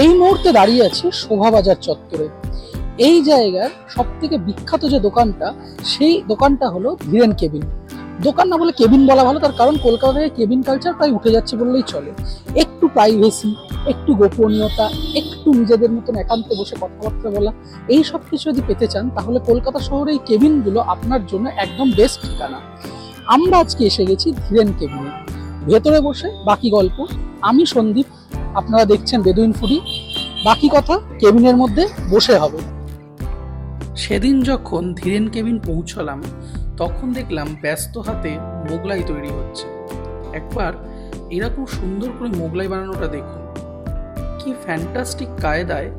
এই মুহূর্তে দাঁড়িয়ে আছি শোভাবাজার চত্বরে। এই জায়গার সব থেকে বিখ্যাত যে দোকানটা, সেই দোকানটা হলো ধীরেন কেবিন। দোকান না বলে কেবিন বলা ভালো, তার কারণ কলকাতা থেকে কেবিন কালচার প্রায় উঠে যাচ্ছে বললেই চলে। একটু প্রাইভেসি, একটু গোপনীয়তা, একটু নিজেদের মতন একান্তে বসে কথাবার্তা বলা, এই সব কিছু যদি পেতে চান তাহলে কলকাতা শহরে এই কেবিনগুলো আপনার জন্য একদম বেস্ট ঠিকানা। আমরা আজকে এসে গেছি ধীরেন কেবিনে। ভেতরে বসে বাকি গল্প। আমি সন্দীপ, আপনারা দেখছেন বেদুইন ফুডি। বাকি কথা কেবিনের মধ্যে বসে হবে। সেদিন যখন ধীরেন কেবিন পৌঁছলাম তখন দেখলাম ব্যস্ত হাতে মোগলাই তৈরি হচ্ছে। একবার এরকম সুন্দর করে মোগলাই বানানোটা দেখুন। কি ফ্যান্টাস্টিক কায়দায়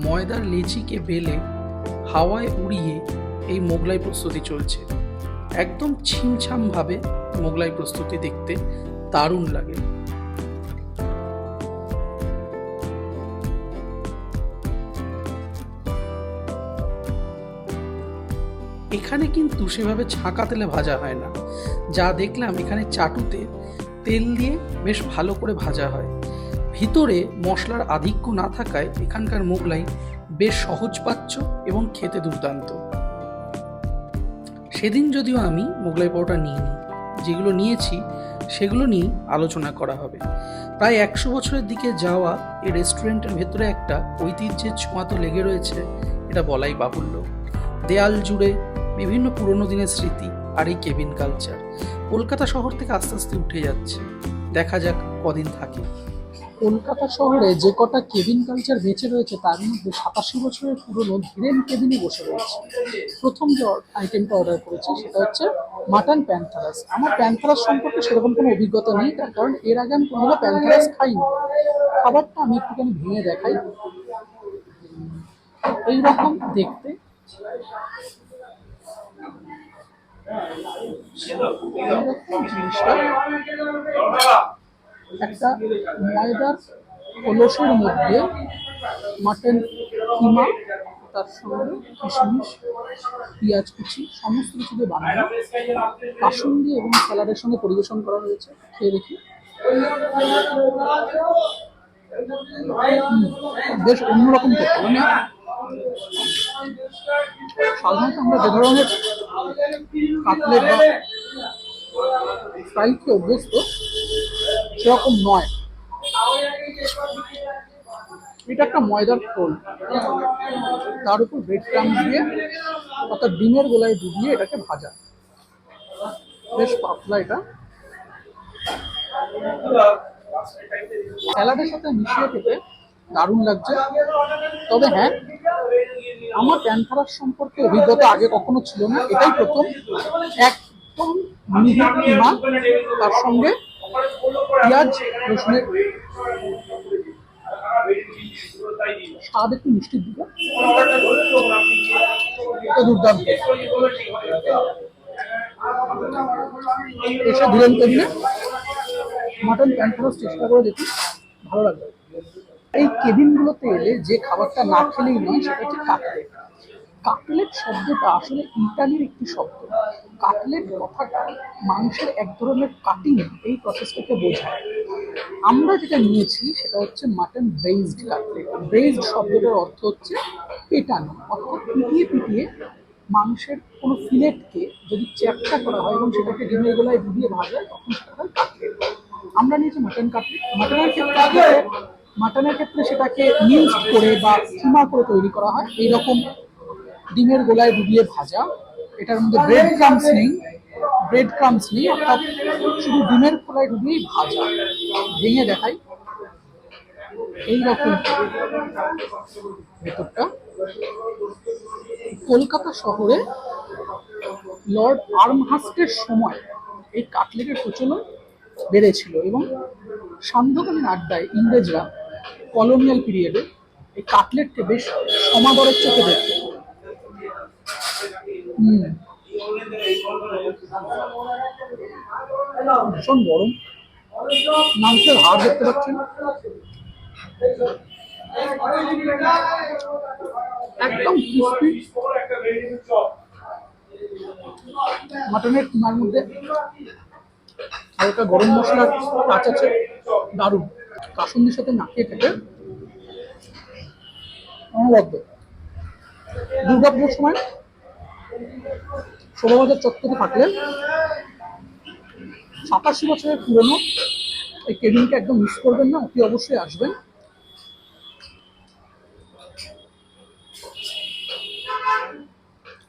ময়দার লেচিকে বেলে হাওয়ায় উড়িয়ে এই মোগলাই প্রস্তুতি চলছে। একদম ছিমছাম ভাবে মোগলাই প্রস্তুতি দেখতে দারুণ লাগে। এখানে কিন্তু সেভাবে ছাঁকা তেলে ভাজা হয় না, যা দেখলাম এখানে চাটুতে তেল দিয়ে বেশ ভালো করে ভাজা হয়। ভিতরে মশলার আধিক্য না থাকায় এখানকার মোগলাই বেশ সহজপাচ্য এবং খেতে দুর্দান্ত। সেদিন যদিও আমি মোগলাই পরোটা নিইনি, যেগুলো নিয়েছি সেগুলো নিয়ে আলোচনা করা হবে। প্রায় 100 বছরের দিকে যাওয়া এই রেস্টুরেন্টের ভেতরে একটা ঐতিহ্যের ছোঁয়া তো লেগে রয়েছে, এটা বলাই বাহুল্য। দেয়াল জুড়ে বিভিন্ন পুরনো দিনের স্মৃতি আর এই কেবিন কালচার কলকাতা শহর থেকে আস্তে আস্তে উঠে যাচ্ছে। দেখা যাক কদিন থাকে। কলকাতা শহরে যে কটা কেবিন কালচার বেঁচে রয়েছে তার মধ্যে 87 বছরের পুরনো ধীরেন কেবিনে বসে রয়েছে। প্রথম যে আইটেমটা অর্ডার করেছি সেটা হচ্ছে মাটন প্যান্থারাস। আমার প্যান্থারাস সম্পর্কে সেরকম কোনো অভিজ্ঞতা নেই, তার কারণ এর আগে আমি কোনোদিনও প্যান্থারাস খাইনি। খাবারটা আমি একটুখানি ভেঙে দেখাই। এইরকম দেখতে। জিনিসটা একটা ময়দার কলসের মধ্যে মাটন কিমা, তার সঙ্গে কিশমিশ, পেঁয়াজ কুচি সমস্ত কিছু দিয়ে বানানো, কাসুন্দি এবং স্যালাডের সঙ্গে পরিবেশন করা হয়েছে। খেয়ে দেখি। বেশ অন্যরকম করতে মানে সাধারণত আমরা যে ধরনের কাটলেট বা ফ্রাই খেয়ে অভ্যস্ত সেরকম নয়। এটা একটা ময়দার খোল, তার উপর ব্রেড ক্রাম্ব দিয়ে অর্থাৎ ডিমের গোলায় ডুবিয়ে এটাকে ভাজা। বেশ পাতলা এটা। স্যালাডের সাথে মিশিয়ে খেতে দারুণ লাগছে। তবে হ্যাঁ, আমার প্যান্থারাস সম্পর্কে অভিজ্ঞতা আগে কখনো ছিল না, এটাই প্রথম। একদম মিহি কিমা, তার সঙ্গে পেঁয়াজ রসুনের স্বাদ একটু মিষ্টির দিকে, এটা দুর্দান্ত। এসে ধীরেন কেবিনে মাটন প্যান্থারাস চেষ্টা করে দেখি, ভালো লাগবে। এই কেবিনগুলোতে এলে যে খাবারটা না খেলেই নয় সেটা হচ্ছে কাটলেট। কাটলেট শব্দটা আসলে ইতালির একটি শব্দ। কাটলেট কথাটা মাংসের এক ধরনের কাটিং, এই প্রসেসটাকে বোঝায়। আমরা যেটা নিয়েছি সেটা হচ্ছে মাটন ব্রেইজড কাটলেট। ব্রেইজড শব্দটার অর্থ হচ্ছে পেটানো, অর্থাৎ পিটিয়ে পিটিয়ে মাংসের কোনো ফিলেটকে যদি চ্যাপ্টা করা হয় এবং সেটাকে ডিমের গোলায় ডুবিয়ে ভাজা হয় তখন সেটা হয় কাটলেট। আমরা নিয়েছি মাটন কাটলেট। মাটনের ক্ষেত্রে সেটাকে মিক্সড করে বা কিমা করে তৈরি করা হয় এইরকম ডিমের গোলায় ডুবিয়ে ভাজা। এটার মধ্যে ব্রেড ক্রামস নেই, অর্থাৎ শুধু ডিমের গোলায় ডুবিয়েই ভাজা। ভেঙে দেখাই। এইরকম ভেতরটা। কলকাতা শহরে লর্ড আর্মহাস্টের সময় এই কাটলেটের প্রচলন বেড়েছিল এবং সান্ধ্যকালীন আড্ডায় ইংরেজরা কলোনিয়াল পিরিয়ডে এই কাটলেটকে বেশ সমাদরের চোখে দেখত। ভীষণ গরম। মাংসের হাড় দেখতে পাচ্ছেন, একদম ক্রিস্পি। মাটনের কিমার মধ্যে হালকা গরম মশলার কাঁচ আছে, দারুণ। কাসুন্দির সাথে মাখিয়ে খেতে অনবদ্য। দুর্গাপুজোর সময় শোভাবাজার চত্বরে থাকলে 87 বছরের পুরনো এই কেবিনকে একদম মিস করবেন না, অতি অবশ্যই আসবেন।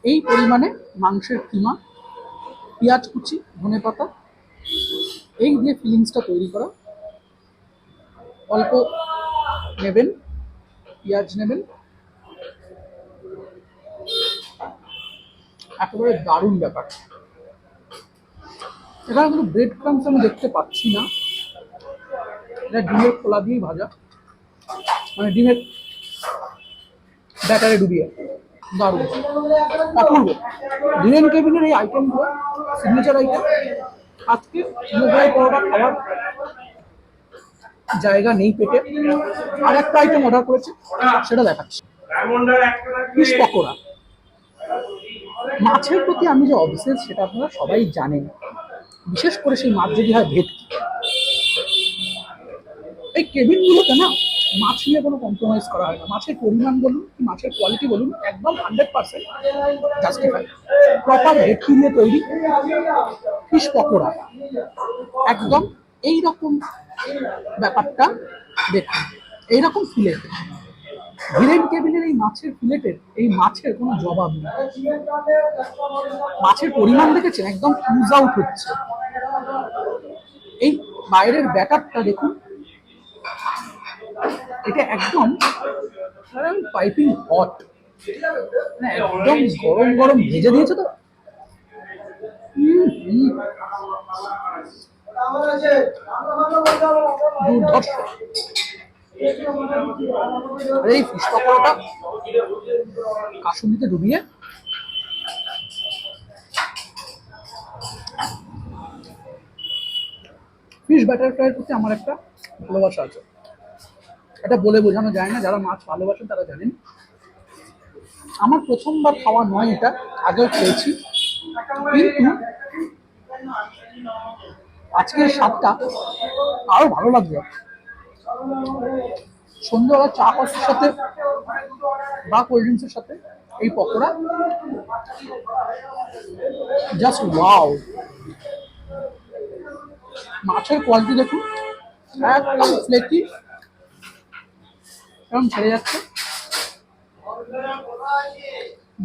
এই পরিমাণে মাংসের কিমা, পেঁয়াজ কুচি, ধনেপাতা, এই দিয়ে ফিলিংসটা তৈরি করা। অল্প নেবেন, পেঁয়াজ নেবেন, একেবারে দারুণ ব্যাপার। এখানে কোনো ব্রেড ক্রাম্পস আমি দেখতে পাচ্ছি না, এটা ডিমের খোলা দিয়েই ভাজা, মানে ডিমের ব্যাটারে ডুবিয়ে। দারুণ, অপূর্ব। ধীরেন কেবিনের এই আইটেমগুলো সিগনেচার আইটেম। আজকে মোগলাই পরোটা খাওয়ার জায়গা নেই পেটে, আর একটা আইটেম অর্ডার করেছে, সেটা দেখাচ্ছি। ফিশ পকোড়া। মাছের প্রতি আমি যে অবসেস সেটা আপনারা সবাই জানেন, বিশেষ করে সেই মাছ যদি হয় ভেটকি। এই কেবিনগুলোতে না মাছ নিয়ে কোনো কম্প্রোমাইজ করা হয় না। মাছের পরিমাণ বলুন কি মাছের কোয়ালিটি বলুন, একদম 100% জাস্টিফাইড। প্রপার ভেটকি দিয়ে তৈরি ফিশ পকোড়া, একদম এইরকম ব্যাপারটা দেখুন, এইরকম ফিলেট। ধীরেন কেবিনের এই মাছের ফিলেটের, এই মাছের কোনো জবাব নেই। মাছের পরিমাণ দেখেছেন, একদম ক্রুজ আউট হচ্ছে। এই বাইরের ব্যাটারটা দেখুন, এটা একদম পাইপিং হট, একদম গরম গরম ভেজে দিয়েছে তো। দুর্ধর্ষ। এই ফিশ পকোড়াটা কাসুন্দিতে ডুবিয়ে ফিশ ব্যাটার ফ্রাইয়ের প্রতি আমার একটা ভালোবাসা আছে, এটা বলে বোঝানো যায় না। যারা মাছ ভালোবাসেন তারা জানেন। আমার প্রথমবার খাওয়া নয় এটা, আগেও খেয়েছি, কিন্তু আজকের স্বাদটা আরো ভালো লাগবে। সন্ধ্যাবেলা চা কফির সাথে বা কোল্ড ড্রিঙ্কসের সাথে এই পকোড়া জাস্ট ওয়াও। মাছের কোয়ালিটি দেখুন, একদম ফ্লেকি, এরকম ছেড়ে যাচ্ছে।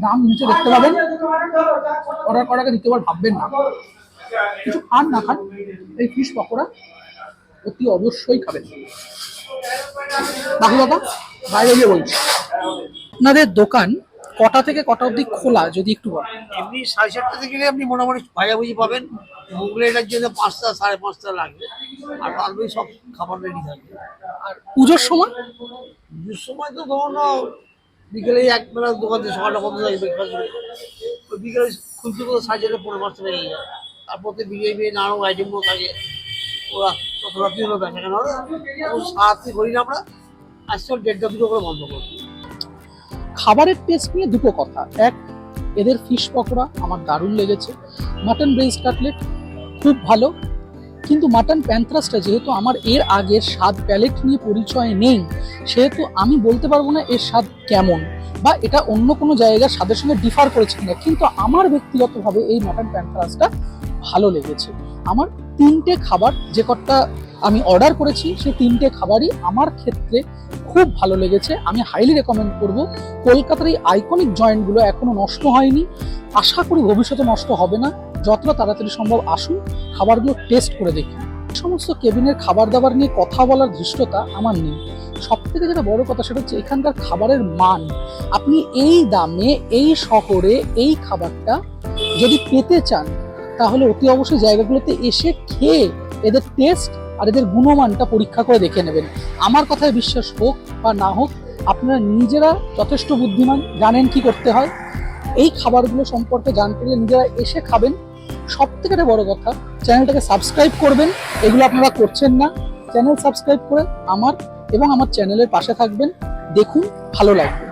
দাম নিচে দেখতে পাবেন, অর্ডার করার আগে দ্বিতীয়বার ভাববেন না। কিছু খান না খান, এই ফিশ পকোড়া অতি অবশ্যই খাবেন। বাকি কথা বাইরে গিয়ে বলছি। আপনাদের দোকান কটা থেকে কটা অবধি খোলা যদি একটু বলেন? এমনি 7:30 গেলে আপনি মোটামুটি ভাজাভুজি পাবেন। মোগলাইটার জন্য 5টা 5:30 লাগবে, আর তারপরে সব খাবার রেডি থাকবে। আর পুজোর সময়? পুজোর সময় তো ধরুন বিকেলে একবেলা দোকান থেকে সকালটা বন্ধ থাকে, ব্রেকফাস্ট ওই বিকেলে খুলতে খুলতে 4:30 5:30 বেজে যায়। তারপর তো বিরিয়ানি নানান আইটেমগুলো থাকে, ওরা তত রাত্রি হলো দেখা কেন সারাত্রি করি না আমরা, আজকে 1:30 2 করে বন্ধ করবো। খাবারের টেস্ট নিয়ে দুটো কথা। এক, এদের ফিশ পকোড়া আমার দারুণ লেগেছে। মাটন ব্রেস্ট কাটলেট খুব ভালো, কিন্তু মাটন প্যান্থরাসটা যেহেতু আমার এর আগের স্বাদ প্যালেট নিয়ে পরিচয় নেই, সেহেতু আমি বলতে পারবো না এর স্বাদ কেমন বা এটা অন্য কোনো জায়গার স্বাদের সঙ্গে ডিফার করেছে কিনা। কিন্তু আমার ব্যক্তিগতভাবে এই মাটন প্যান্থরাসটা ভালো লেগেছে। আমার 3টে খাবার যে কটা আমি অর্ডার করেছি, সেই 3টে খাবারই আমার ক্ষেত্রে খুব ভালো লেগেছে। আমি হাইলি রেকমেন্ড করব। কলকাতার এই আইকনিক জয়েন্টগুলো এখনো নষ্ট হয়নি, আশা করি ভবিষ্যতে নষ্ট হবে না। যতটা তাড়াতাড়ি সম্ভব আসুন, খাবারগুলো টেস্ট করে দেখুন। সমস্ত কেবিনের খাবার দাবার নিয়ে কথা বলার ধৃষ্টতা আমার নেই। সব থেকে যেটা বড় কথা সেটা হচ্ছে এখানকার খাবারের মান। আপনি এই দামে এই শহরে এই খাবারটা যদি পেতে চান, তাহলে অতি অবশ্যই জায়গাগুলোতে এসে খেয়ে এদের টেস্ট আর এদের গুণমানটা পরীক্ষা করে দেখে নেবেন। আমার কথায় বিশ্বাস হোক বা না হোক, আপনারা নিজেরা যথেষ্ট বুদ্ধিমান, জানেন কি করতে হয়। এই খাবারগুলো সম্পর্কে জানতে গেলে নিজেরা এসে খাবেন। সব থেকে বড় কথা, চ্যানেলটাকে সাবস্ক্রাইব করবেন, এগুলো আপনারা করছেন না। চ্যানেল সাবস্ক্রাইব করে আমার এবং আমার চ্যানেলের পাশে থাকবেন, দেখুন, ভালো লাগবে।